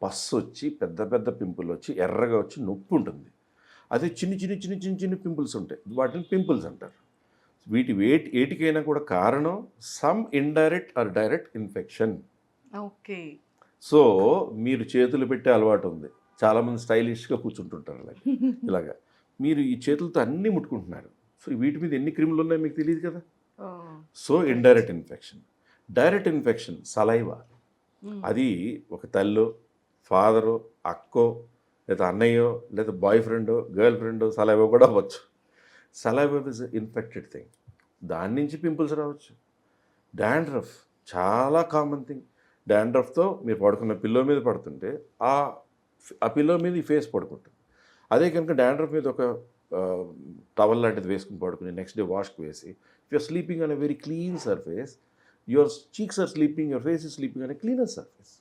పస్ వచ్చి పెద్ద పెద్ద పింపుల్ వచ్చి ఎర్రగా వచ్చి నొప్పి ఉంటుంది. అదే చిన్ని పింపుల్స్ ఉంటాయి, వాటిని పింపుల్స్ అంటారు. ఏటికైనా కూడా కారణం some indirect or direct infection. Okay. So మీరు చేతులు పెట్టే అలవాటు ఉంది, చాలామంది స్టైలిష్గా కూర్చుంటుంటారు ఇలాగా మీరు ఈ చేతులతో అన్నీ ముట్టుకుంటున్నారు. సో వీటి మీద ఎన్ని క్రిములు ఉన్నాయో మీకు తెలియదు కదా. So indirect infection. Direct infection saliva. అది ఒక తల్లో, ఫాదరో, అక్కో, లేదా అన్నయ్యో, లేదా బాయ్ ఫ్రెండో, గర్ల్ ఫ్రెండో సలైవా కూడా అవ్వచ్చు. సలైవా ఇస్ ఇన్ఫెక్టెడ్ థింగ్, దాని నుంచి పింపుల్స్ రావచ్చు. డాండ్రఫ్ చాలా కామన్ థింగ్. డాండ్రఫ్తో మీరు పడుకున్న పిల్లో మీద పడుతుంటే ఆ పిల్లో మీద ఈ ఫేస్ పడుకుంటుంది. అదే కనుక డాండ్రఫ్ మీద ఒక టవల్ లాంటిది వేసుకుని పడుకుని నెక్స్ట్ డే వాష్కి వేసి, if you're sleeping on a very clean surface, your cheeks are sleeping, your face is sleeping on a cleaner surface.